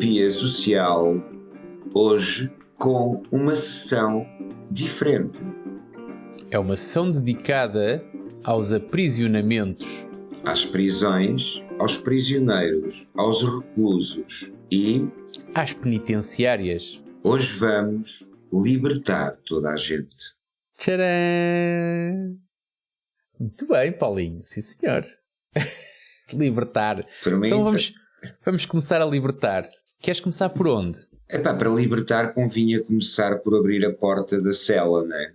terapia social, hoje com uma sessão diferente. É uma sessão dedicada aos aprisionamentos, Às prisões, aos prisioneiros, aos reclusos e às penitenciárias. hoje vamos libertar toda a gente. Tcharam! Muito bem, Paulinho, sim senhor. Libertar. Permita. Então vamos começar a libertar. Queres começar por onde? Para libertar convinha começar por abrir a porta da cela, não é?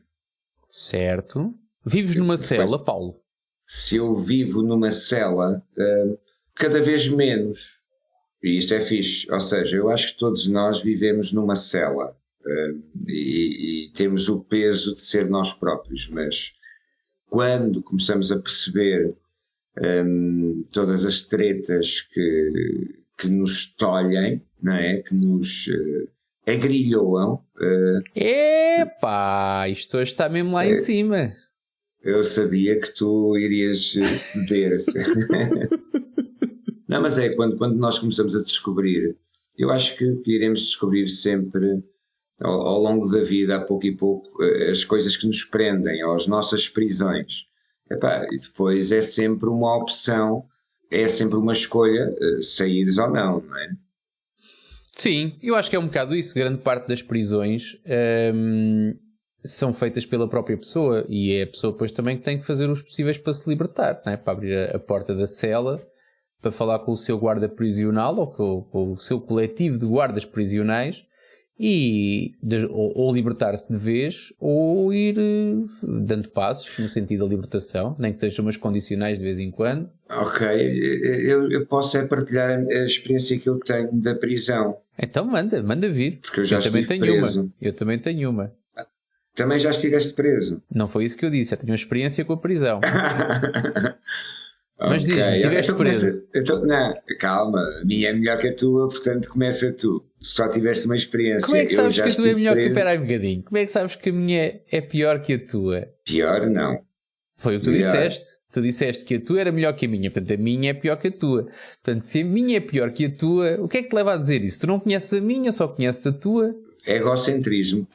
Certo. Vives numa cela, Paulo? Se eu vivo numa cela, cada vez menos. E isso é fixe. Ou seja, eu acho que todos nós vivemos numa cela e temos o peso de ser nós próprios. Mas quando começamos a perceber todas as tretas que nos tolhem, não é? Que nos agrilhoam. Epá, isto hoje está mesmo lá em cima. Eu sabia que tu irias ceder. Não, mas é quando nós começamos a descobrir, eu acho que iremos descobrir sempre ao longo da vida, a pouco e pouco, as coisas que nos prendem, às nossas prisões. E depois é sempre uma opção, é sempre uma escolha, saíres ou não, não é? Sim, eu acho que é um bocado isso. Grande parte das prisões são feitas pela própria pessoa e é a pessoa depois também que tem que fazer os possíveis para se libertar, não é? Para abrir a porta da cela, para falar com o seu guarda prisional ou com o seu coletivo de guardas prisionais ou libertar-se de vez ou ir dando passos no sentido da libertação, nem que sejam umas condicionais de vez em quando. Ok, eu posso partilhar a experiência que eu tenho da prisão. Então manda vir. Porque eu já também estive tenho preso. uma. Eu também tenho uma. Também já estiveste preso? Não foi isso que eu disse, já tenho uma experiência com a prisão. Mas okay. Diz-me, estiveste preso? Não, calma, a minha é melhor que a tua, portanto começa tu. Só tiveste uma experiência. Como é que sabes que a tua é melhor preso. que... Espera aí um bocadinho. Como é que sabes que a minha é pior que a tua? Pior, não. Foi o que tu disseste. Tu disseste que a tua era melhor que a minha. Portanto, a minha é pior que a tua. Portanto, se a minha é pior que a tua, o que é que te leva a dizer isso? Tu não conheces a minha, só conheces a tua. Egocentrismo.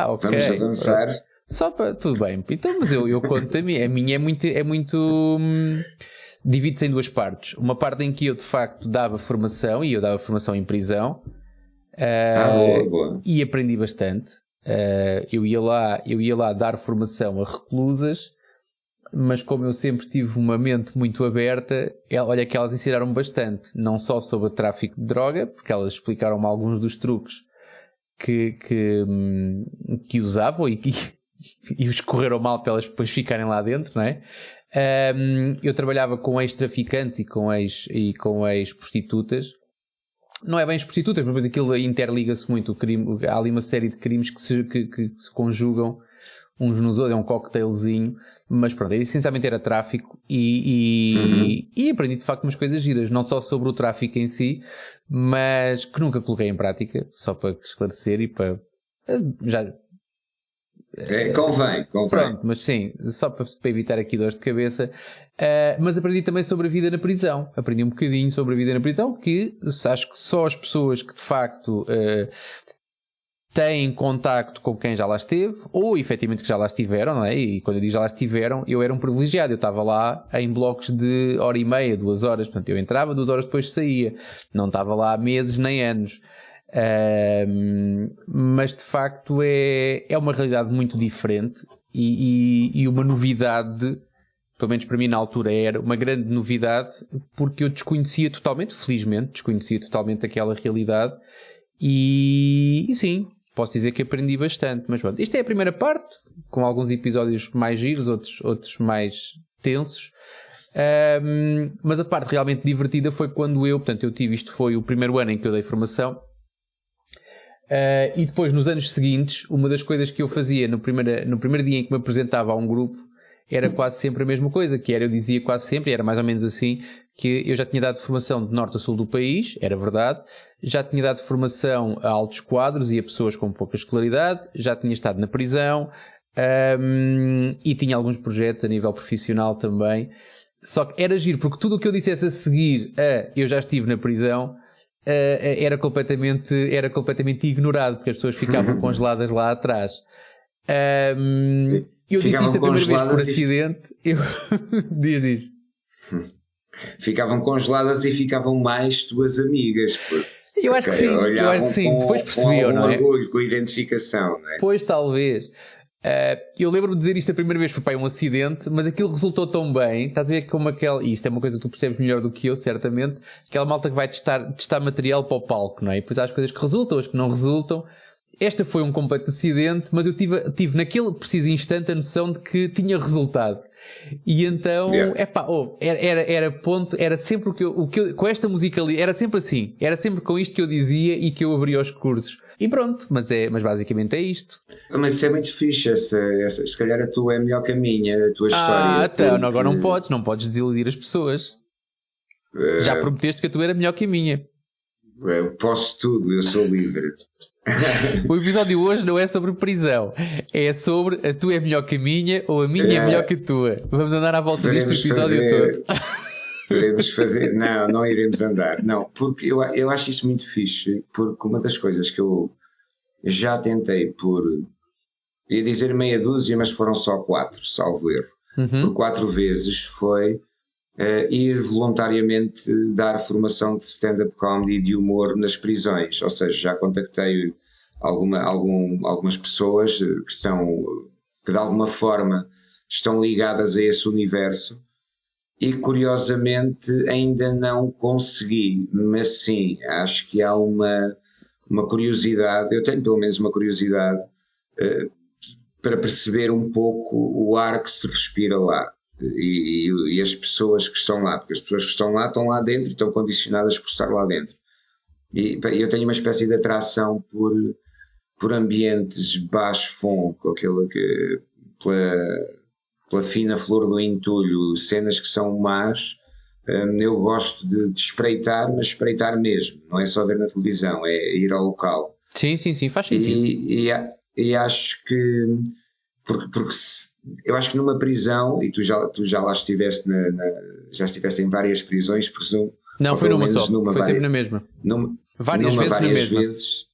Ok. Vamos avançar. Só para... Tudo bem. Então, mas eu conto a minha. A minha é muito divide-se em duas partes. Uma parte em que eu, de facto, dava formação, e eu dava formação em prisão. Boa. E aprendi bastante. Eu ia lá dar formação a reclusas, mas como eu sempre tive uma mente muito aberta, olha que elas ensinaram-me bastante, não só sobre o tráfico de droga, porque elas explicaram-me alguns dos truques que usavam e os correram mal para elas depois ficarem lá dentro, não é? Eu trabalhava com ex-traficantes e com ex-prostitutas. Não é bem as prostitutas, mas aquilo interliga-se muito. O crime, há ali uma série de crimes que se conjugam uns nos outros, é um cocktailzinho. Mas pronto, essencialmente era tráfico e aprendi de facto umas coisas giras, não só sobre o tráfico em si, mas que nunca coloquei em prática, só para esclarecer e para... Convém. Pronto, mas sim, só para evitar aqui dores de cabeça. Mas aprendi também sobre a vida na prisão. Aprendi um bocadinho sobre a vida na prisão, que acho que só as pessoas que de facto têm contacto com quem já lá esteve, ou efetivamente que já lá estiveram, não é? E quando eu digo já lá estiveram, eu era um privilegiado. Eu estava lá em blocos de 1h30, 2 horas. Portanto, eu entrava, 2 horas depois saía. Não estava lá meses nem anos. Mas de facto é uma realidade muito diferente e uma novidade, pelo menos para mim na altura era uma grande novidade, porque eu desconhecia totalmente, felizmente desconhecia totalmente aquela realidade e sim, posso dizer que aprendi bastante. Mas pronto, isto é a primeira parte, com alguns episódios mais giros, outros mais tensos. Mas a parte realmente divertida foi quando eu tive, isto foi o primeiro ano em que eu dei formação. E depois, nos anos seguintes, uma das coisas que eu fazia no primeiro dia em que me apresentava a um grupo era quase sempre a mesma coisa, que era, eu dizia quase sempre, e era mais ou menos assim, que eu já tinha dado formação de norte a sul do país, era verdade, já tinha dado formação a altos quadros e a pessoas com pouca escolaridade, já tinha estado na prisão, e tinha alguns projetos a nível profissional também. Só que era giro, porque tudo o que eu dissesse a seguir eu já estive na prisão, era completamente ignorado, porque as pessoas ficavam congeladas lá atrás. Eu disse isto a primeira vez por acidente. Diz. Ficavam congeladas e ficavam mais tuas amigas. Eu acho que sim, depois percebiam, não é? Com orgulho, com identificação, não é? Pois, talvez. Eu lembro-me de dizer isto a primeira vez, foi um acidente, mas aquilo resultou tão bem. Estás a ver como e isto é uma coisa que tu percebes melhor do que eu, certamente, aquela malta que vai testar material para o palco, não é? E depois há as coisas que resultam, as que não resultam. Esta foi um completo acidente, mas eu tive naquele preciso instante a noção de que tinha resultado. E então, era sempre o que eu com esta música ali, era sempre assim, era sempre com isto que eu dizia e que eu abria os cursos. E pronto, mas basicamente é isto. Mas isso é muito fixe, se calhar a tua é melhor que a minha, a tua história. Então, agora não podes desiludir as pessoas. Já prometeste que a tua era melhor que a minha. Posso tudo, eu sou livre. O episódio hoje não é sobre prisão, é sobre a tua é melhor que a minha ou a minha é melhor que a tua. Vamos andar à volta deste episódio todo. Podemos fazer, não iremos andar, não, porque eu acho isso muito fixe, porque uma das coisas que eu já tentei ia dizer meia dúzia, mas foram só 4, salvo erro, por 4 vezes foi ir voluntariamente dar formação de stand-up comedy e de humor nas prisões, ou seja, já contactei algumas pessoas que de alguma forma estão ligadas a esse universo e curiosamente ainda não consegui, mas sim, acho que há uma curiosidade, eu tenho pelo menos uma curiosidade para perceber um pouco o ar que se respira lá. E as pessoas que estão lá, porque as pessoas que estão lá dentro e estão condicionadas por estar lá dentro. E eu tenho uma espécie de atração por ambientes baixo fond, pela fina flor do entulho, cenas que são más. Eu gosto de espreitar, mas espreitar mesmo, não é só ver na televisão, é ir ao local. Sim, faz sentido. E acho que porque eu acho que numa prisão, e tu já lá estiveste já estiveste em várias prisões, presumo. Não, foi numa só, foi sempre na mesma. Várias vezes.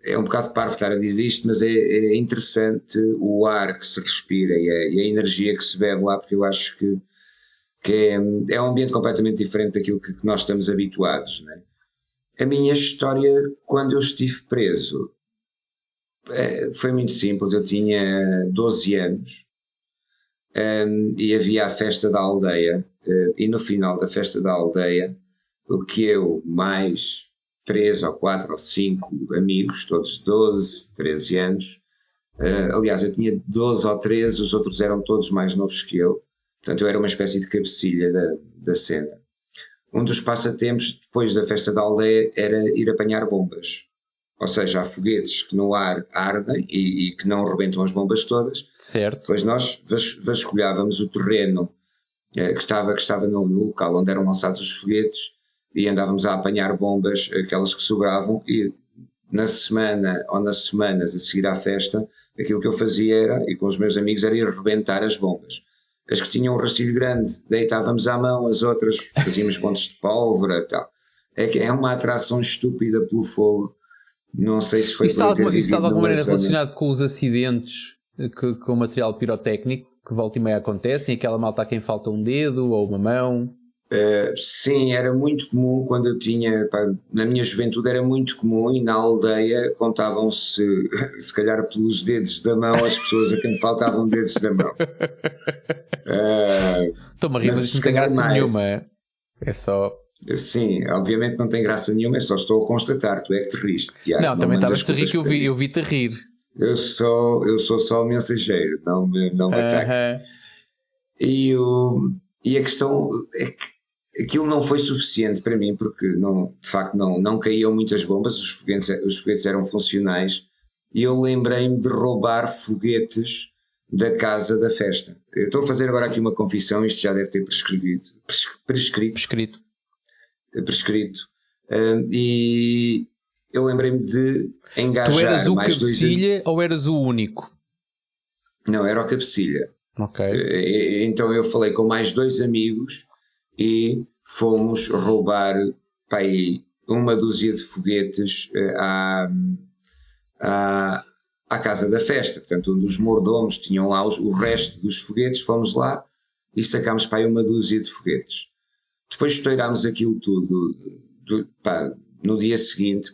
É um bocado parvo estar a dizer isto, mas é interessante o ar que se respira e a energia que se bebe lá, porque eu acho que é um ambiente completamente diferente daquilo que nós estamos habituados, não é? A minha história, quando eu estive preso, foi muito simples. Eu tinha 12 anos e havia a festa da aldeia, e no final da festa da aldeia, o que eu mais 3 ou 4 ou 5 amigos, todos 12, 13 anos, aliás eu tinha 12 ou 13, os outros eram todos mais novos que eu, portanto eu era uma espécie de cabecilha da cena. Um dos passatempos depois da festa da aldeia era ir apanhar bombas. Ou seja, há foguetes que no ar ardem e que não rebentam as bombas todas. Certo. Depois nós vasculhávamos o terreno que estava no local onde eram lançados os foguetes e andávamos a apanhar bombas, aquelas que sobravam, e na semana ou nas semanas a seguir à festa, aquilo que eu fazia e com os meus amigos era ir rebentar as bombas. As que tinham um rastilho grande deitávamos à mão, as outras fazíamos montes de pólvora e tal. É uma atração estúpida pelo fogo. Não sei se foi isso está de alguma maneira relacionado com os acidentes com o material pirotécnico que volta e meia acontecem, aquela malta a quem falta um dedo ou uma mão? Sim, era muito comum quando eu tinha, na minha juventude era muito comum, e na aldeia contavam-se se calhar pelos dedos da mão as pessoas a quem faltavam dedos da mão. Estou-me a rir, mas isto não tem graça nenhuma. É só... Sim, obviamente não tem graça nenhuma, só estou a constatar, tu é que te riste, Tiago. Não, também estavas a rir que eu vi-te a rir. Eu sou só o mensageiro, não me ataque. E a questão é que aquilo não foi suficiente para mim, porque de facto não caíam muitas bombas, os foguetes eram funcionais, e eu lembrei-me de roubar foguetes da casa da festa. Eu estou a fazer agora aqui uma confissão, isto já deve ter prescrito. E eu lembrei-me de engajar. Tu eras o cabecilha ou eras o único? Não, era o cabecilha. Ok. Então eu falei com mais 2 amigos e fomos roubar uma dúzia de foguetes à casa da festa. Portanto, um dos mordomos tinham lá o resto dos foguetes, fomos lá e sacámos uma dúzia de foguetes. Depois estourámos aquilo tudo, no dia seguinte,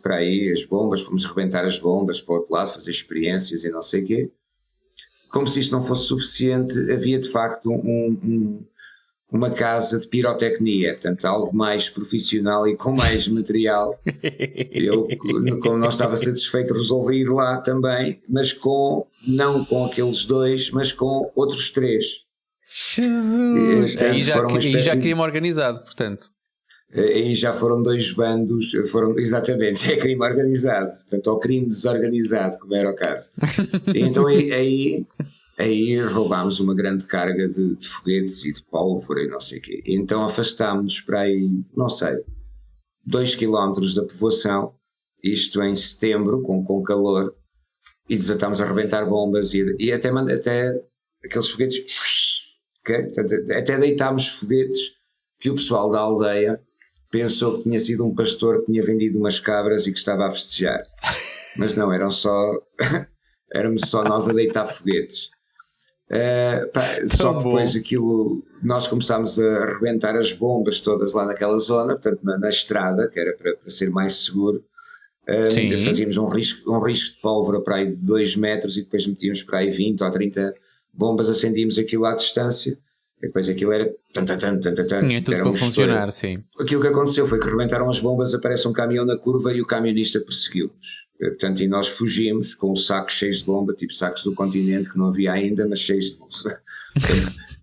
as bombas, fomos rebentar as bombas para o outro lado, fazer experiências e não sei o quê. Como se isto não fosse suficiente, havia de facto uma casa de pirotecnia, portanto algo mais profissional e com mais material. Eu, como não estava satisfeito, resolvi ir lá também, mas não com aqueles 2, mas com outros 3. Jesus! Aí já crime organizado, portanto. Aí já foram 2 bandos, exatamente, é crime organizado, portanto, ao crime desorganizado, como era o caso. Então aí roubámos uma grande carga de foguetes e de pólvora e não sei o quê. Então afastámos-nos para aí, não sei, 2 km da povoação, isto em setembro, com calor, e desatámos a arrebentar bombas e até aqueles foguetes, okay? Portanto, até deitámos foguetes que o pessoal da aldeia pensou que tinha sido um pastor que tinha vendido umas cabras e que estava a festejar. Mas não, éramos só nós a deitar foguetes. Só depois aquilo, nós começámos a arrebentar as bombas todas lá naquela zona, portanto na estrada, que era para ser mais seguro. Fazíamos um risco de pólvora para aí de 2 metros e depois metíamos para aí 20 ou 30 bombas, acendíamos aquilo à distância. E depois aquilo era tinha tudo para funcionar, sim. Aquilo que aconteceu foi que rebentaram as bombas, aparece um caminhão na curva e o camionista perseguiu-nos. Portanto, e nós fugimos com os sacos cheios de bomba, tipo sacos do Continente, que não havia ainda, mas cheios de bomba.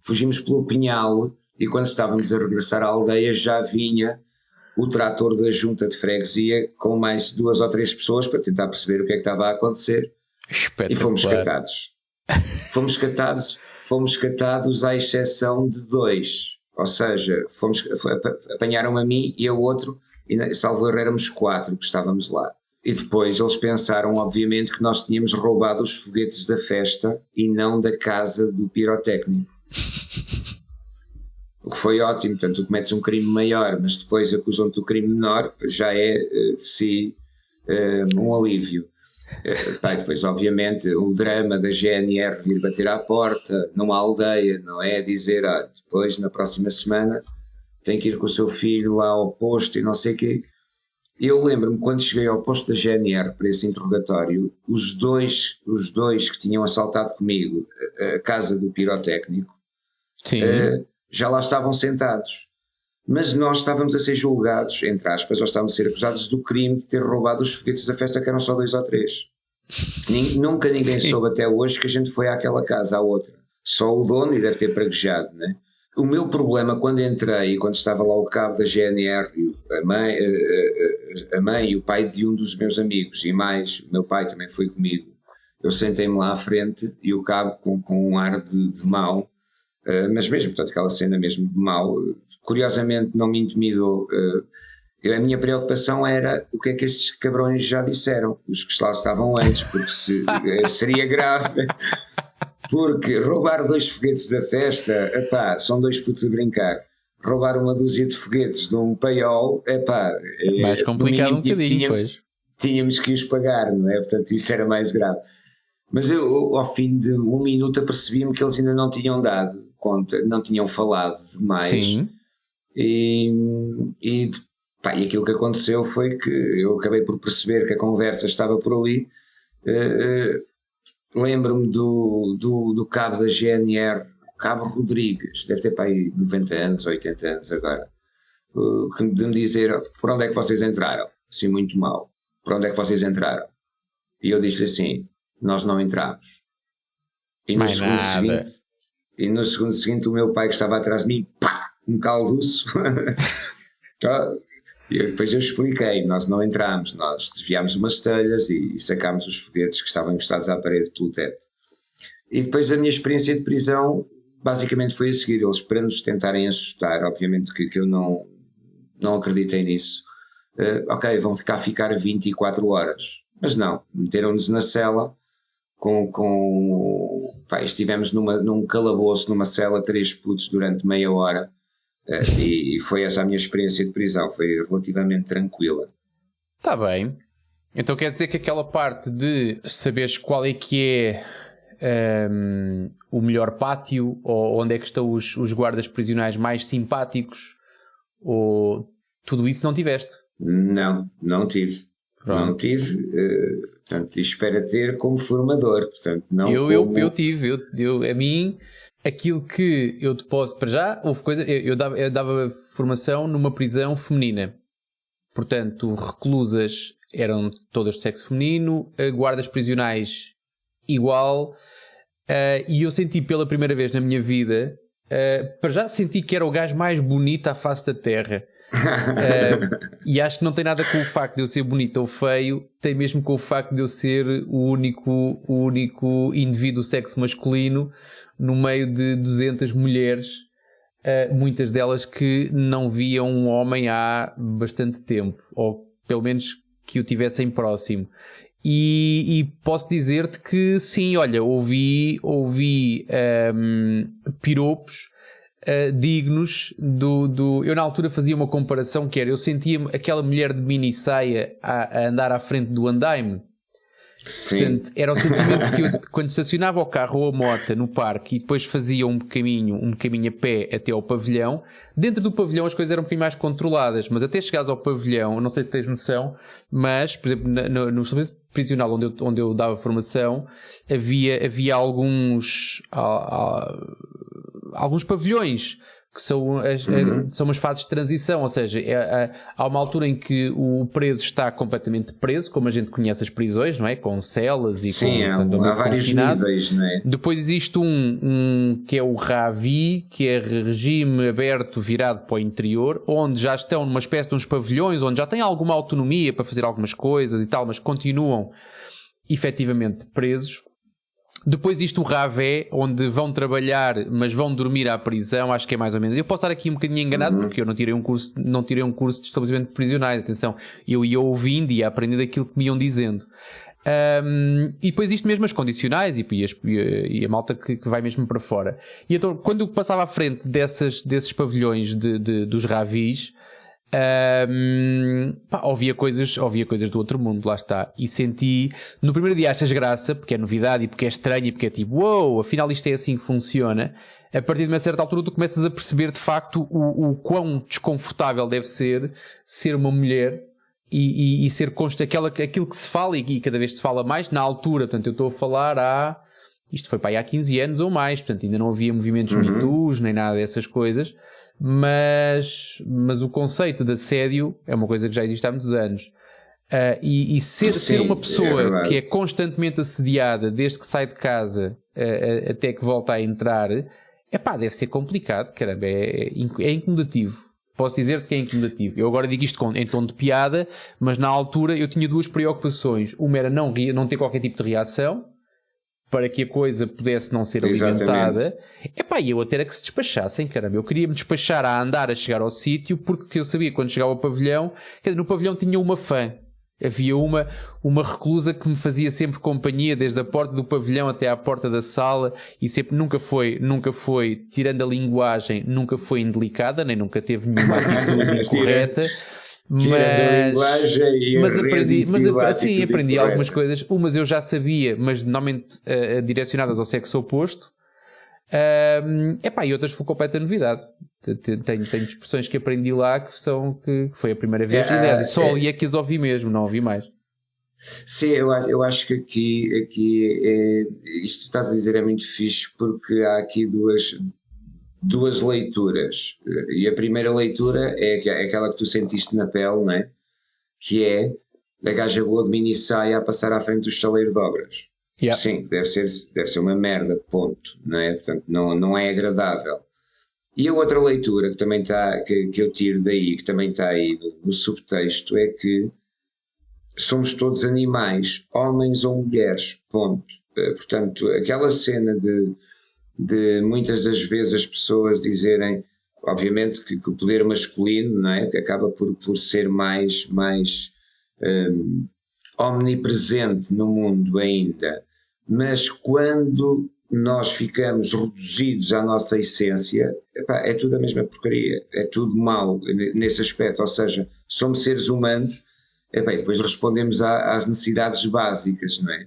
Fugimos pelo Pinhal e quando estávamos a regressar à aldeia já vinha o trator da junta de freguesia com mais 2 ou 3 pessoas para tentar perceber o que é que estava a acontecer. E fomos catados. Fomos catados à exceção de 2, ou seja, apanharam a mim e a outro, e salvo erro éramos 4 que estávamos lá. E depois eles pensaram, obviamente, que nós tínhamos roubado os foguetes da festa e não da casa do pirotécnico. O que foi ótimo, portanto, tu cometes um crime maior, mas depois acusam-te do crime menor, já é de si um alívio. Depois obviamente o drama da GNR vir bater à porta numa aldeia, não é? Dizer, depois na próxima semana tem que ir com o seu filho lá ao posto e não sei o quê. Eu lembro-me quando cheguei ao posto da GNR para esse interrogatório, os dois que tinham assaltado comigo a casa do pirotécnico, já lá estavam sentados. Mas nós estávamos a ser julgados, entre aspas, ou estávamos a ser acusados do crime de ter roubado os foguetes da festa, que eram só 2 ou 3. Nunca ninguém soube até hoje que a gente foi àquela casa, à outra. Só o dono, e deve ter praguejado, né? O meu problema quando entrei, quando estava lá o cabo da GNR, a mãe e o pai de um dos meus amigos, e mais, o meu pai também foi comigo, eu sentei-me lá à frente e o cabo com um ar de mau, mas mesmo, portanto, aquela cena mesmo de mau, curiosamente não me intimidou. A minha preocupação era o que é que estes cabrões já disseram, os que lá estavam antes, porque seria grave. Porque roubar 2 foguetes da festa, são 2 putos a brincar. Roubar uma dúzia de foguetes de um paiol, é mais complicado um bocadinho, pois. Tínhamos que os pagar, não é? Portanto, isso era mais grave. Mas eu, ao fim de 1 minuto, apercebi-me que eles ainda não tinham dado conta, não tinham falado demais. Sim. E aquilo que aconteceu foi que eu acabei por perceber que a conversa estava por ali. Lembro-me do cabo da GNR, Cabo Rodrigues, deve ter para aí 90 anos, 80 anos agora, de me dizer: por onde é que vocês entraram? Assim, muito mal. Por onde é que vocês entraram? E eu disse assim: nós não entramos. E no segundo seguinte o meu pai, que estava atrás de mim, um calduço. E depois eu expliquei: nós não entramos, nós desviámos umas telhas e sacámos os foguetes que estavam encostados à parede pelo teto. E depois a minha experiência de prisão basicamente foi a seguir: eles, para nos tentarem assustar, obviamente que eu não acreditei nisso, vão ficar 24 horas, mas não, meteram-nos na cela estivemos num calabouço, numa cela, 3 putos durante meia hora, E foi essa a minha experiência de prisão, foi relativamente tranquila. Está bem. Então quer dizer que aquela parte de saberes qual é que é o melhor pátio, ou onde é que estão os guardas prisionais mais simpáticos, ou tudo isso não tiveste? Não tive. Pronto. Não tive, portanto, espero ter como formador, portanto, não eu tive, a mim, aquilo que eu te posso, para já, houve coisa, eu dava formação numa prisão feminina, portanto, reclusas eram todas de sexo feminino, guardas prisionais igual, e eu senti pela primeira vez na minha vida, para já senti que era o gajo mais bonito à face da terra. E acho que não tem nada com o facto de eu ser bonito ou feio, tem mesmo com o facto de eu ser o único indivíduo do sexo masculino no meio de 200 mulheres, muitas delas que não viam um homem há bastante tempo, ou pelo menos que o tivessem próximo. E posso dizer-te que sim, olha, ouvi piropos dignos do... Eu na altura fazia uma comparação que era, eu sentia-me aquela mulher de mini saia a andar à frente do andaime. Sim. Portanto, era o sentimento que eu, quando estacionava o carro ou a moto no parque e depois fazia um caminho a pé até ao pavilhão, dentro do pavilhão as coisas eram um bocadinho mais controladas, mas até chegares ao pavilhão, não sei se tens noção, mas, por exemplo, no estabelecimento prisional onde eu dava formação, havia alguns pavilhões que são umas fases de transição, ou seja, há uma altura em que o preso está completamente preso, como a gente conhece as prisões, não é? Com celas e há vários níveis, não é? Depois existe um que é o RAVI, que é regime aberto virado para o interior, onde já estão numa espécie de uns pavilhões, onde já têm alguma autonomia para fazer algumas coisas e tal, mas continuam efetivamente presos. Depois isto o RAVE, onde vão trabalhar, mas vão dormir à prisão, acho que é mais ou menos. Eu posso estar aqui um bocadinho enganado, porque eu não tirei um curso de estabelecimento prisional. Atenção, eu ia ouvindo e ia aprendendo aquilo que me iam dizendo. E depois isto mesmo, as condicionais e a malta que vai mesmo para fora. E então, quando eu passava à frente desses pavilhões dos RAVIs, ouvia coisas do outro mundo, lá está, e senti, no primeiro dia achas graça, porque é novidade e porque é estranho e porque é tipo, uou, afinal isto é assim que funciona. A partir de uma certa altura tu começas a perceber de facto o quão desconfortável deve ser uma mulher e ser aquilo que se fala e cada vez se fala mais na altura. Portanto, eu estou a falar isto foi para aí há 15 anos ou mais, portanto ainda não havia movimentos Me Toos nem nada dessas coisas. Mas o conceito de assédio é uma coisa que já existe há muitos anos. Ser uma pessoa que é constantemente assediada desde que sai de casa até que volta a entrar, deve ser complicado, caramba, é incomodativo. Posso dizer que é incomodativo. Eu agora digo isto em tom de piada, mas na altura eu tinha duas preocupações. Uma era não ter qualquer tipo de reação, para que a coisa pudesse não ser alimentada. E eu até era que se despachassem, caramba. Eu queria me despachar a andar a chegar ao sítio, porque eu sabia que quando chegava ao pavilhão, quer dizer, no pavilhão tinha uma fã. Havia uma reclusa que me fazia sempre companhia, desde a porta do pavilhão até à porta da sala, e sempre nunca foi, tirando a linguagem, nunca foi indelicada, nem nunca teve nenhuma atitude incorreta. Mas aprendi algumas coisas. Umas eu já sabia, mas normalmente direcionadas ao sexo oposto. E outras foi completa novidade. Tenho expressões que aprendi lá que foi a primeira vez. Aliás, só ali é que as ouvi mesmo, não ouvi mais. Sim, eu acho que aqui isto que estás a dizer é muito fixe, porque há aqui duas leituras, e a primeira leitura é aquela que tu sentiste na pele, não é? Que é a gaja boa de mini saia a passar à frente do estaleiro de obras. Yeah. Sim, deve ser uma merda, ponto, não é? Portanto, não é agradável. E a outra leitura que também está, que eu tiro daí, que também está aí no subtexto, é que somos todos animais, homens ou mulheres, ponto. Portanto, aquela cena de muitas das vezes as pessoas dizerem, obviamente que o poder masculino, não é, que acaba por ser mais omnipresente no mundo ainda, mas quando nós ficamos reduzidos à nossa essência, epá, é tudo a mesma porcaria, é tudo mau nesse aspecto, ou seja, somos seres humanos, epá, e depois respondemos às necessidades básicas, não é?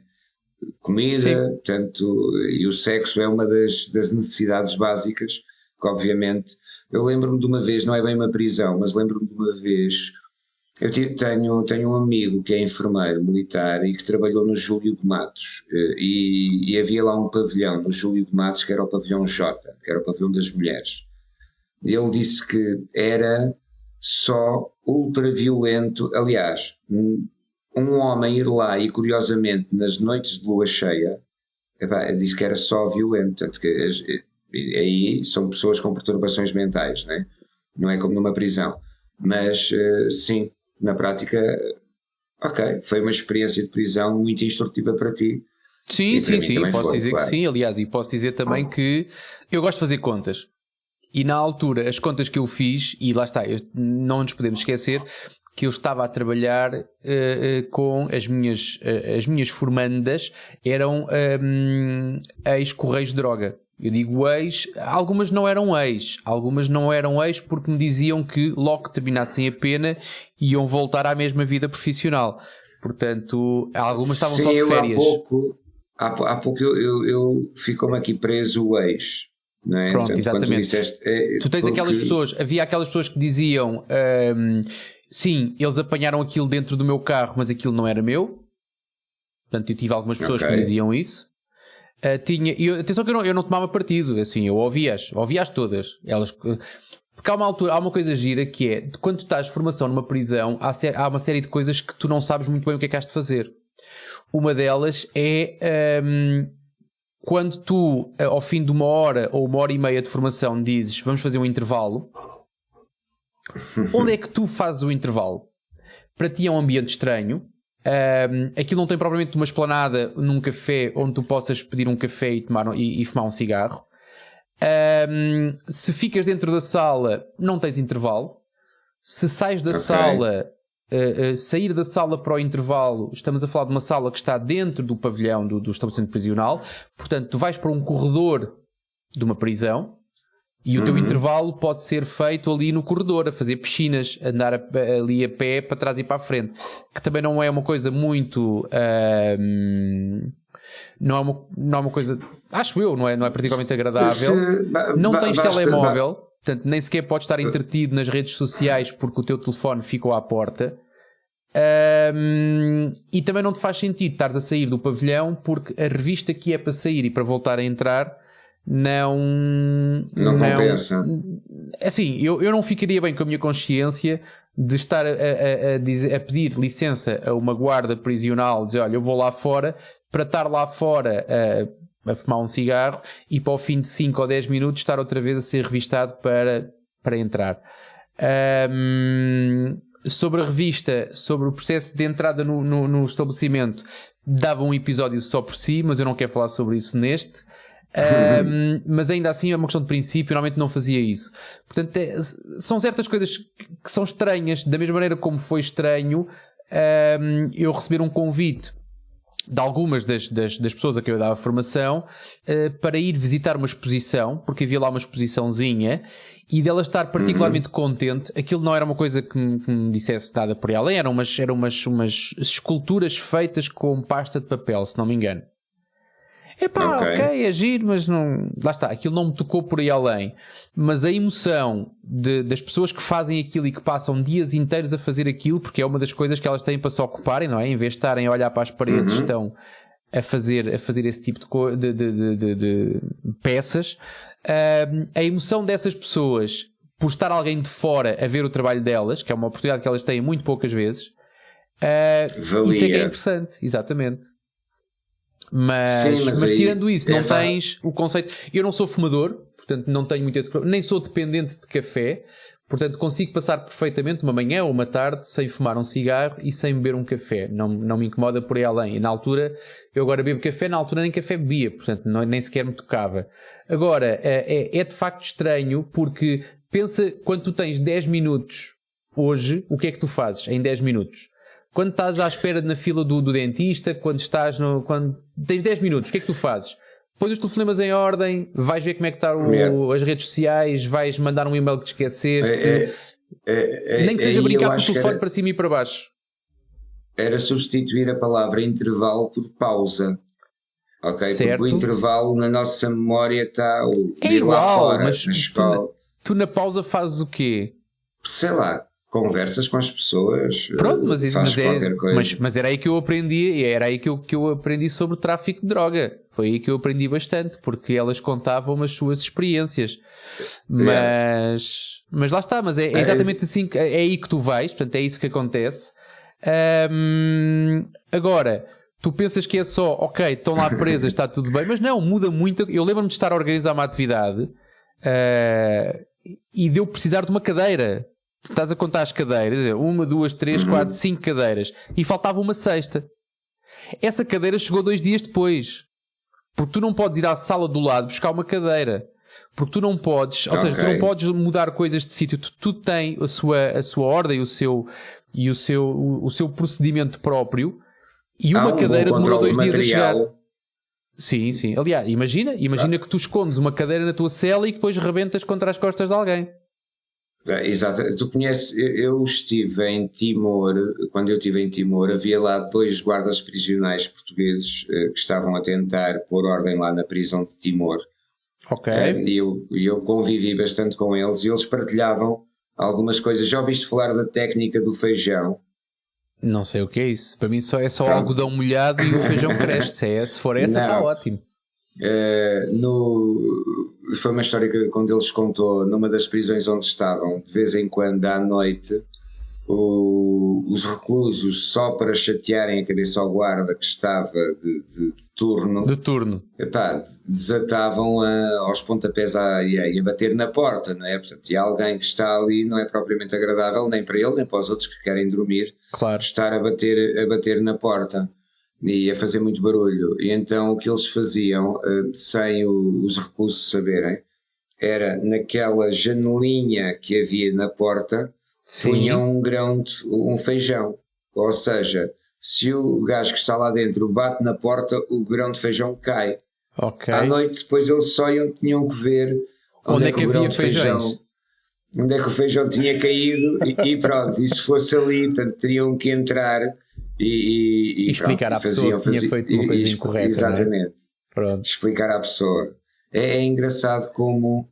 Comida, portanto, e o sexo é uma das necessidades básicas, que obviamente, eu lembro-me de uma vez, não é bem uma prisão, mas lembro-me de uma vez, eu tenho um amigo que é enfermeiro militar e que trabalhou no Júlio de Matos, e havia lá um pavilhão no Júlio de Matos que era o pavilhão J, que era o pavilhão das mulheres. E ele disse que era só ultraviolento, aliás, um homem ir lá e curiosamente nas noites de lua cheia, disse que era só violento, portanto que aí são pessoas com perturbações mentais, não é como numa prisão, mas sim, na prática, ok, foi uma experiência de prisão muito instrutiva para ti. Sim, posso dizer que sim, aliás, e posso dizer também que eu gosto de fazer contas. E na altura, as contas que eu fiz, e lá está, não nos podemos esquecer que eu estava a trabalhar com as minhas formandas, eram ex-correios de droga. Eu digo ex, algumas não eram ex porque me diziam que logo que terminassem a pena iam voltar à mesma vida profissional. Portanto, algumas estavam só de férias. Há pouco eu ficou-me aqui preso o ex. Não é? Pronto, portanto, exatamente. Tu tens aquelas pessoas, havia aquelas pessoas que diziam sim, eles apanharam aquilo dentro do meu carro, mas aquilo não era meu. Portanto, eu tive algumas pessoas que me diziam isso. Atenção que eu não tomava partido, assim, eu ouvi-as todas. Porque há uma coisa gira que é, quando tu estás de formação numa prisão, há uma série de coisas que tu não sabes muito bem o que é que has de fazer. Uma delas é quando tu, ao fim de 1 hora ou 1h30 de formação, dizes vamos fazer um intervalo. Onde é que tu fazes o intervalo? Para ti é um ambiente estranho. Aquilo não tem propriamente uma esplanada num café onde tu possas pedir um café e fumar um cigarro. Se ficas dentro da sala, não tens intervalo. Se sais da sala, sair da sala para o intervalo, estamos a falar de uma sala que está dentro do pavilhão do estabelecimento prisional. Portanto, tu vais para um corredor de uma prisão. E o teu intervalo pode ser feito ali no corredor, a fazer piscinas, andar ali a pé para trás e para a frente, que também não é uma coisa muito não é uma coisa, acho eu, não é particularmente agradável. Não tens telemóvel, portanto nem sequer podes estar entretido nas redes sociais porque o teu telefone ficou à porta. E também não te faz sentido estares a sair do pavilhão porque a revista que é para sair e para voltar a entrar não compensa. Assim, eu não ficaria bem com a minha consciência de estar a pedir licença a uma guarda prisional, dizer, olha, eu vou lá fora, para estar lá fora a fumar um cigarro e para o fim de 5 ou 10 minutos estar outra vez a ser revistado para entrar. Sobre a revista, sobre o processo de entrada no estabelecimento, dava um episódio só por si, mas eu não quero falar sobre isso neste. Mas ainda assim é uma questão de princípio, normalmente não fazia isso. Portanto, são certas coisas que são estranhas, da mesma maneira como foi estranho eu receber um convite de algumas das pessoas a quem eu dava formação para ir visitar uma exposição, porque havia lá uma exposiçãozinha, e dela estar particularmente contente. Aquilo não era uma coisa que me dissesse nada por ela, eram umas esculturas feitas com pasta de papel, se não me engano. Ok, é giro, mas não. Lá está, aquilo não me tocou por aí além. Mas a emoção das pessoas que fazem aquilo e que passam dias inteiros a fazer aquilo, porque é uma das coisas que elas têm para se ocuparem, não é? Em vez de estarem a olhar para as paredes, estão a fazer esse tipo de peças. A emoção dessas pessoas por estar alguém de fora a ver o trabalho delas, que é uma oportunidade que elas têm muito poucas vezes, isso é que é interessante, exatamente. Mas tirando isso, não tens o conceito. Eu não sou fumador, portanto não tenho muito esse problema, nem sou dependente de café, portanto consigo passar perfeitamente uma manhã ou uma tarde sem fumar um cigarro e sem beber um café. Não me incomoda por aí além. E na altura, eu agora bebo café, na altura nem café bebia, portanto nem sequer me tocava. Agora, é de facto estranho, porque pensa, quando tu tens 10 minutos hoje, o que é que tu fazes em 10 minutos? Quando estás à espera na fila do dentista, quando tens 10 minutos, o que é que tu fazes? pões os telefonemas em ordem, vais ver como é que está as redes sociais, vais mandar um e-mail que te esqueceste. Nem que seja brincar com o telefone para cima e para baixo. Era substituir a palavra intervalo por pausa. Ok? Certo. Porque o intervalo na nossa memória está igual, lá fora, mas na escola. Tu na pausa fazes o quê? Sei lá, conversas com as pessoas. Pronto, coisa. mas era aí que eu aprendi, era aí que eu aprendi sobre o tráfico de droga. Foi aí que eu aprendi bastante, porque elas contavam as suas experiências. Mas lá está, mas é exatamente assim, é aí que tu vais, portanto é isso que acontece. Agora, tu pensas que é só, ok, estão lá presas, está tudo bem, mas não, muda muito. Eu lembro-me de estar a organizar uma atividade e de eu precisar de uma cadeira. Tu estás a contar as cadeiras, 1, 2, 3, 4, 5 cadeiras, e faltava uma sexta. Essa cadeira chegou 2 dias depois, porque tu não podes ir à sala do lado buscar uma cadeira, porque tu não podes, ou seja, tu não podes mudar coisas de sítio. Tu tens a sua ordem e o seu procedimento próprio, e uma cadeira demorou 2 dias a chegar. Sim. Aliás, imagina que tu escondes uma cadeira na tua cela e que depois rebentas contra as costas de alguém. Exato, tu conheces, eu estive em Timor, quando eu estive em Timor havia lá 2 guardas prisionais portugueses que estavam a tentar pôr ordem lá na prisão de Timor. Ok. E eu convivi bastante com eles e eles partilhavam algumas coisas. Já ouviste falar da técnica do feijão? Não sei o que é isso, para mim é só algodão molhado e o feijão cresce. Se for essa está ótimo. Foi uma história que quando eles contou numa das prisões onde estavam, de vez em quando à noite os reclusos, só para chatearem a cabeça ao guarda que estava de turno, desatavam aos pontapés e a bater na porta, não é? Portanto, e alguém que está ali não é propriamente agradável nem para ele nem para os outros que querem dormir, estar a bater na porta e a fazer muito barulho. E então o que eles faziam, sem os reclusos saberem, era naquela janelinha que havia na porta, punham um feijão. Ou seja, se o gajo que está lá dentro bate na porta, o grão de feijão cai. À noite depois eles só tinham que ver onde é que o grão de feijão, onde é que o feijão tinha caído e pronto, e se fosse ali, portanto, teriam que entrar e explicar à pessoa que tinha feito uma coisa incorreta. Exatamente. Pronto. Explicar à pessoa. É engraçado como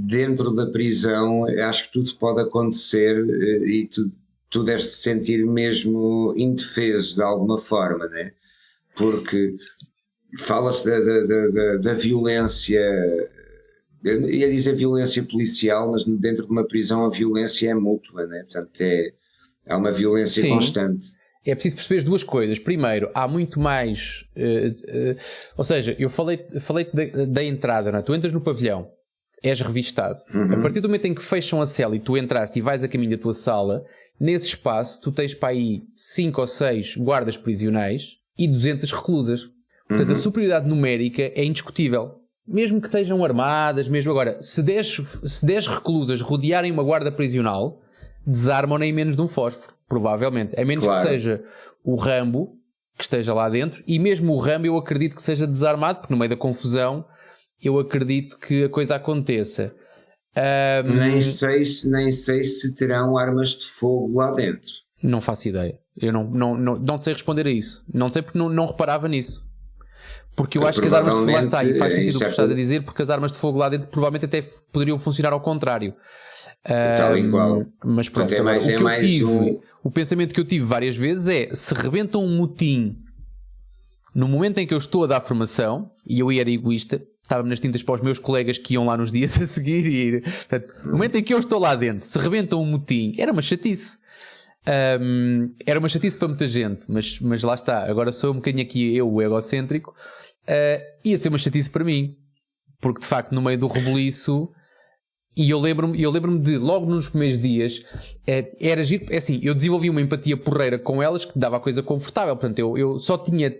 dentro da prisão acho que tudo pode acontecer e tu deves te sentir mesmo indefeso de alguma forma, né? Porque fala-se da violência, eu ia dizer violência policial, mas dentro de uma prisão a violência é mútua, né? Portanto há uma violência constante. É preciso perceber 2 coisas. Primeiro, há muito mais ou seja, eu falei-te da entrada, não é? Tu entras no pavilhão, és revistado. A partir do momento em que fecham a cela e tu entraste e vais a caminho da tua sala, nesse espaço tu tens para aí 5 ou 6 guardas prisionais e 200 reclusas. Portanto, a superioridade numérica é indiscutível. Mesmo que estejam armadas, mesmo agora, se 10 reclusas rodearem uma guarda prisional, desarmam-na em menos de um fósforo, provavelmente. A menos que seja o Rambo que esteja lá dentro, e mesmo o Rambo eu acredito que seja desarmado, porque no meio da confusão eu acredito que a coisa aconteça. Nem sei se terão armas de fogo lá dentro. Não faço ideia. Eu não sei responder a isso. Não sei porque não reparava nisso. Porque eu acho que as armas de fogo lá está, e faz sentido o que estás a dizer, porque as armas de fogo lá dentro provavelmente até poderiam funcionar ao contrário. Tal e qual. Mas pronto, o pensamento que eu tive várias vezes é: se rebenta um motim no momento em que eu estou a dar formação, e eu era egoísta, estava-me nas tintas para os meus colegas que iam lá nos dias a seguir, portanto, no momento em que eu estou lá dentro, se rebenta um motim, era uma chatice. Era uma chatice para muita gente, mas lá está. Agora sou um bocadinho aqui eu, o egocêntrico. Ia ser uma chatice para mim, porque de facto no meio do rebuliço, e eu lembro-me de logo nos primeiros dias era giro, assim, eu desenvolvi uma empatia porreira com elas que dava a coisa confortável. Portanto, eu só tinha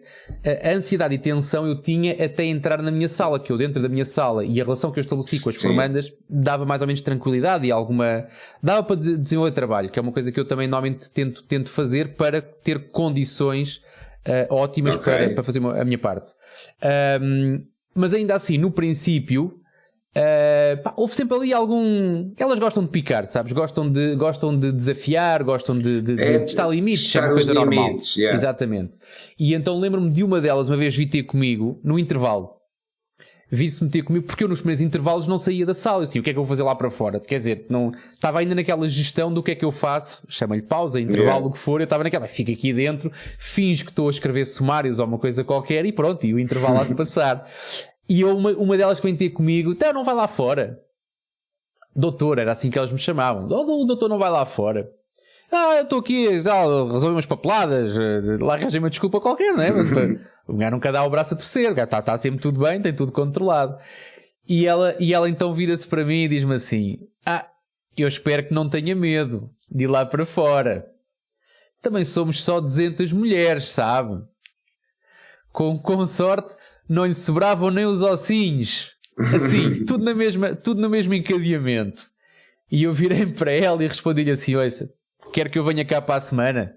a ansiedade e tensão eu tinha até entrar na minha sala, que eu dentro da minha sala e a relação que eu estabeleci com as formandas dava mais ou menos tranquilidade e dava para desenvolver trabalho, que é uma coisa que eu também normalmente tento fazer para ter condições ótimas para fazer a minha parte. Mas ainda assim, no princípio, houve sempre ali algum... Elas gostam de picar, sabes? Gostam de desafiar, gostam de testar limites, é uma coisa normal. Yeah. Exatamente. E então lembro-me de uma delas uma vez vir ter comigo no intervalo. Vir-se meter comigo, porque eu nos primeiros intervalos não saía da sala. Eu assim, o que é que eu vou fazer lá para fora? Quer dizer, não estava ainda naquela gestão do que é que eu faço, chama-lhe pausa, intervalo, o que for. Eu estava naquela, fico aqui dentro, finjo que estou a escrever sumários ou uma coisa qualquer e pronto, e o intervalo há de passar. E uma delas que vem ter comigo, então não vai lá fora. Doutor, era assim que elas me chamavam. O doutor não vai lá fora. Eu estou aqui, resolver umas papeladas, lá arranjei uma desculpa qualquer, não é? O gajo nunca dá o braço a torcer, o gajo está sempre tudo bem, tem tudo controlado. E ela então vira-se para mim e diz-me assim: eu espero que não tenha medo de ir lá para fora. Também somos só 200 mulheres, sabe? Com sorte, não lhe sobravam nem os ossinhos. Assim, tudo no mesmo encadeamento. E eu virei para ela e respondi-lhe assim: ouça, quer que eu venha cá para a semana?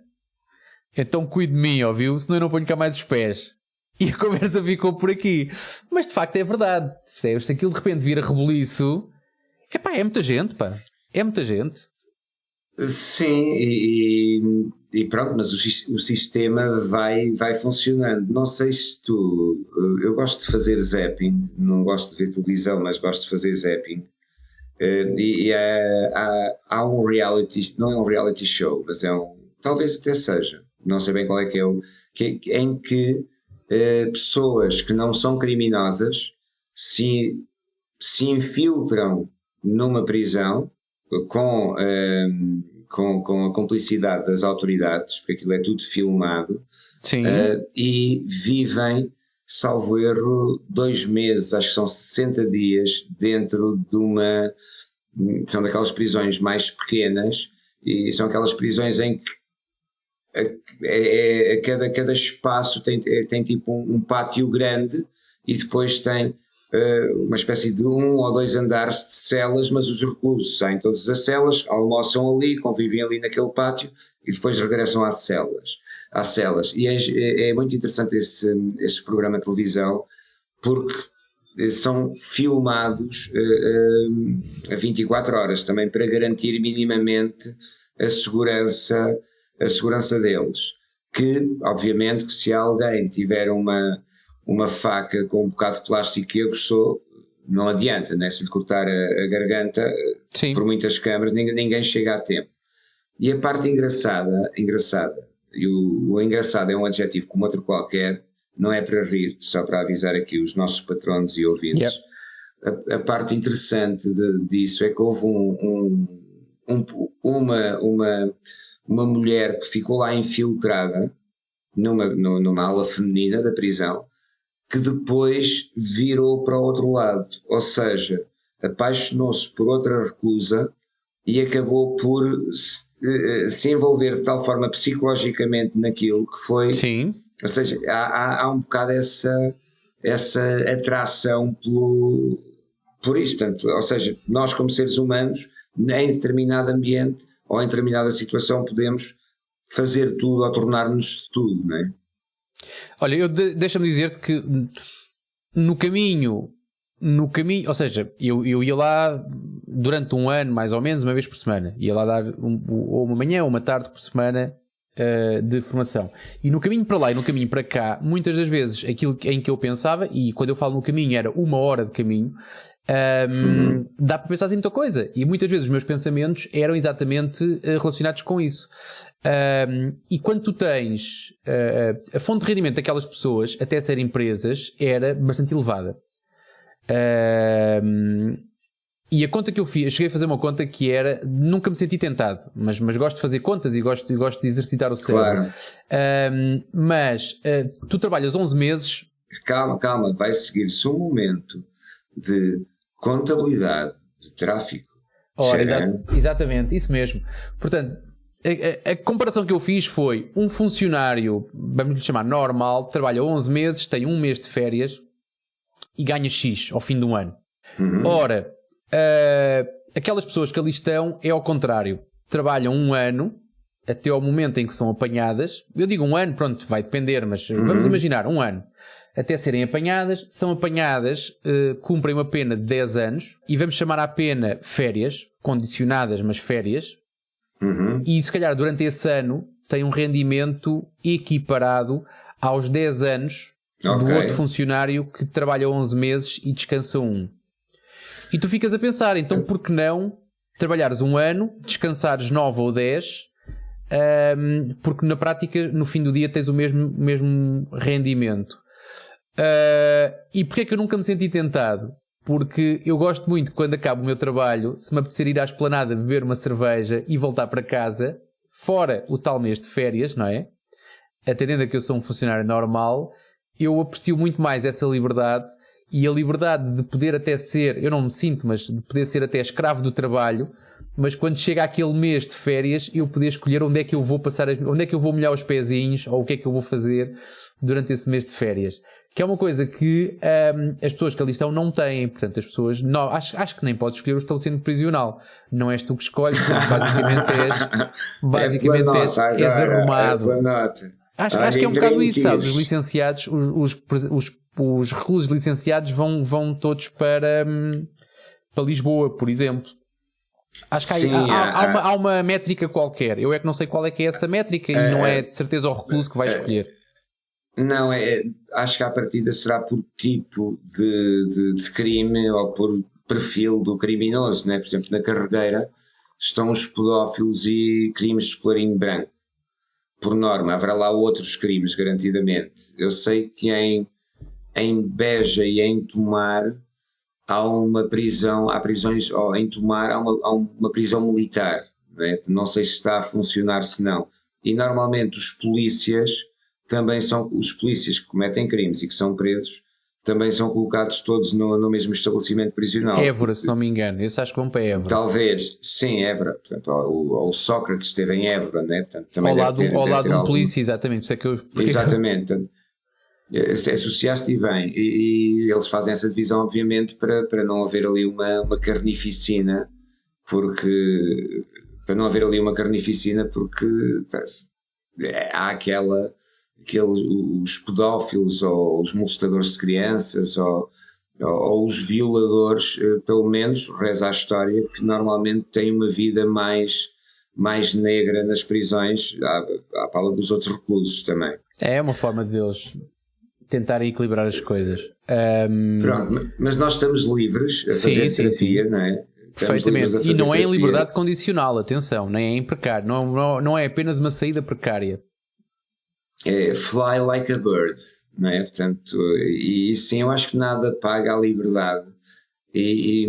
Então cuide de mim, ouviu? Senão eu não ponho cá mais os pés. E a conversa ficou por aqui. Mas de facto é verdade. Se aquilo de repente vira rebuliço, é muita gente, pá. É muita gente. Sim, e pronto, mas o sistema vai funcionando. Não sei se tu... Eu gosto de fazer zapping, não gosto de ver televisão, mas gosto de fazer zapping. Há um reality, não é um reality show, mas talvez até seja, não sei bem qual é que é em que pessoas que não são criminosas se infiltram numa prisão com a cumplicidade das autoridades, porque aquilo é tudo filmado. Sim. E vivem, salvo erro, 2 meses, acho que são 60 dias dentro de são daquelas prisões mais pequenas, e são aquelas prisões em que cada espaço tem tipo um pátio grande, e depois tem uma espécie de 1 ou 2 andares de celas, mas os reclusos saem todas as celas, almoçam ali, convivem ali naquele pátio e depois regressam às celas. E é muito interessante esse programa de televisão, porque são filmados a 24 horas, também para garantir minimamente a segurança deles. Que, obviamente, que se alguém tiver uma faca com um bocado de plástico que aguçou, não adianta, né? Se lhe cortar a garganta, sim, por muitas câmaras, ninguém chega a tempo. E a parte engraçada, e o engraçado é um adjetivo como outro qualquer, não é para rir, só para avisar aqui os nossos patronos e ouvintes. Yep. A parte interessante disso é que houve uma mulher que ficou lá infiltrada numa ala feminina da prisão, que depois virou para o outro lado, ou seja, apaixonou-se por outra reclusa e acabou por se envolver de tal forma psicologicamente naquilo que foi. Sim. Ou seja, há um bocado essa atração por isso, portanto, ou seja, nós como seres humanos, em determinado ambiente ou em determinada situação, podemos fazer tudo ou tornar-nos de tudo, não é? Olha, deixa-me dizer-te que no caminho, ou seja, eu ia lá durante um ano, mais ou menos, uma vez por semana. Ia lá dar ou uma manhã ou uma tarde por semana de formação. E no caminho para lá e no caminho para cá, muitas das vezes aquilo em que eu pensava, e quando eu falo no caminho era 1 hora de caminho, dá para pensar em muita coisa. E muitas vezes os meus pensamentos eram exatamente relacionados com isso. E quando tu tens a fonte de rendimento daquelas pessoas até serem presas era bastante elevada, e a conta que eu fiz, cheguei a fazer uma conta que era, nunca me senti tentado, mas gosto de fazer contas e gosto de exercitar o cérebro. Claro. Mas tu trabalhas 11 meses. Calma, vai seguir-se um momento de contabilidade, de tráfico. Ora, exatamente, isso mesmo. Portanto, a comparação que eu fiz foi um funcionário, vamos lhe chamar normal, trabalha 11 meses, tem 1 mês de férias e ganha X ao fim do ano. Ora, aquelas pessoas que ali estão é ao contrário. Trabalham 1 ano, até ao momento em que são apanhadas, eu digo um ano, pronto, vai depender, mas vamos imaginar um ano, até serem apanhadas, são apanhadas, cumprem uma pena de 10 anos, e vamos chamar à pena férias, condicionadas, mas férias, e se calhar durante esse ano tem um rendimento equiparado aos 10 anos do outro funcionário que trabalha 11 meses e descansa um. E tu ficas a pensar, então por que não trabalhares um ano, descansares 9 ou 10, porque na prática no fim do dia tens o mesmo rendimento. E porquê é que eu nunca me senti tentado? Porque eu gosto muito que quando acabo o meu trabalho, se me apetecer ir à esplanada beber uma cerveja e voltar para casa, fora o tal mês de férias, não é? Atendendo a que eu sou um funcionário normal, eu aprecio muito mais essa liberdade, e a liberdade de poder até ser, eu não me sinto, mas de poder ser até escravo do trabalho, mas quando chega aquele mês de férias, eu poder escolher onde é que eu vou passar, onde é que eu vou molhar os pezinhos, ou o que é que eu vou fazer durante esse mês de férias. Que é uma coisa que as pessoas que ali estão não têm. Portanto, as pessoas não, acho que nem podes escolher o estado prisional. Não és tu que escolhes, basicamente és arrumado. Acho que é um bocado isso, sabes? Os licenciados, os reclusos licenciados vão todos para Lisboa, por exemplo. Acho que há uma métrica qualquer. Eu é que não sei qual é que é essa métrica, e não é de certeza o recluso que vai escolher. Não, acho que à partida será por tipo de crime ou por perfil do criminoso, né? Por exemplo, na Carregueira estão os pedófilos e crimes de colarinho branco. Por norma, haverá lá outros crimes, garantidamente. Eu sei que em Beja e em Tomar há uma prisão, há prisões, ou em Tomar há uma prisão militar, né? Não sei se está a funcionar, se não. E normalmente os polícias que cometem crimes e que são presos, também são colocados todos no mesmo estabelecimento prisional. Évora, se não me engano, esse acho que vão para Évora. Talvez, sim, Évora. Portanto, o Sócrates esteve em Évora, né? Portanto, também ao lado de um polícia, exatamente. Exatamente. Associaste bem, e eles fazem essa divisão, obviamente, para não haver ali uma carnificina, porque há os pedófilos ou os molestadores de crianças ou os violadores, pelo menos, reza a história, que normalmente têm uma vida mais negra nas prisões, à pala dos outros reclusos também. É uma forma de eles tentarem equilibrar as coisas. Pronto, mas nós estamos livres a fazer terapia, não é? Perfeitamente. E não é em liberdade condicional, atenção, nem é em precário, não é apenas uma saída precária. É fly like a bird, não é? Portanto, e sim, eu acho que nada paga a liberdade, e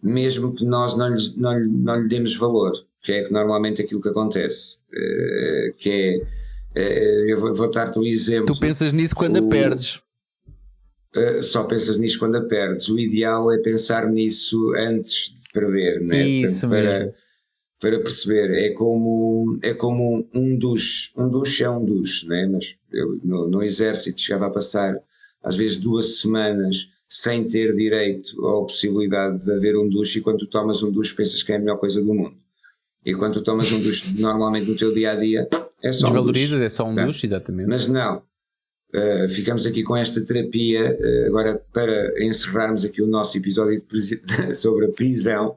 mesmo que nós não lhe demos valor, que é que normalmente aquilo que acontece, que é, eu vou dar-te um exemplo. Tu pensas nisso quando a perdes. Só pensas nisso quando a perdes. O ideal é pensar nisso antes de perder, não é? Isso. Portanto, mesmo. Para perceber, é como um duche é um duche, não é? Mas eu no exército chegava a passar às vezes 2 semanas sem ter direito ou possibilidade de haver um duche, e quando tu tomas um duche pensas que é a melhor coisa do mundo, e quando tu tomas um duche normalmente no teu dia a dia é só desvalorizas, um duche, é só um duche, exatamente. Mas não, ficamos aqui com esta terapia agora para encerrarmos aqui o nosso episódio sobre a prisão,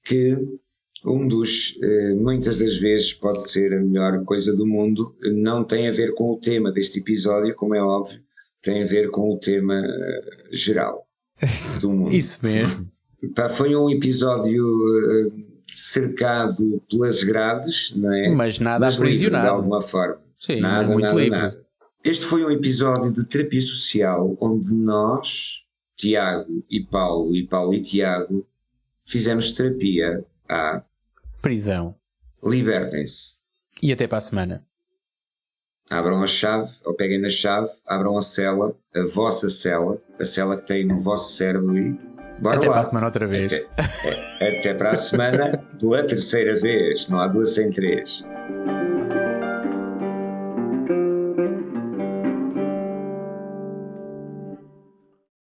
que um duche muitas das vezes pode ser a melhor coisa do mundo. Não tem a ver com o tema deste episódio, como é óbvio, tem a ver com o tema geral do mundo. Isso mesmo. Foi um episódio cercado pelas grades, não é? Mas nada aprisionado. De alguma forma. Sim, muito livre. Nada. Este foi um episódio de terapia social onde nós, Tiago e Paulo e Tiago, fizemos terapia à prisão. Libertem-se. E até para a semana. Abram a chave, ou peguem na chave, abram a cela, a vossa cela, a cela que tem no vosso cérebro, e bora até lá. Para a semana outra vez. Até para a semana, pela terceira vez. Não há 2 sem 3.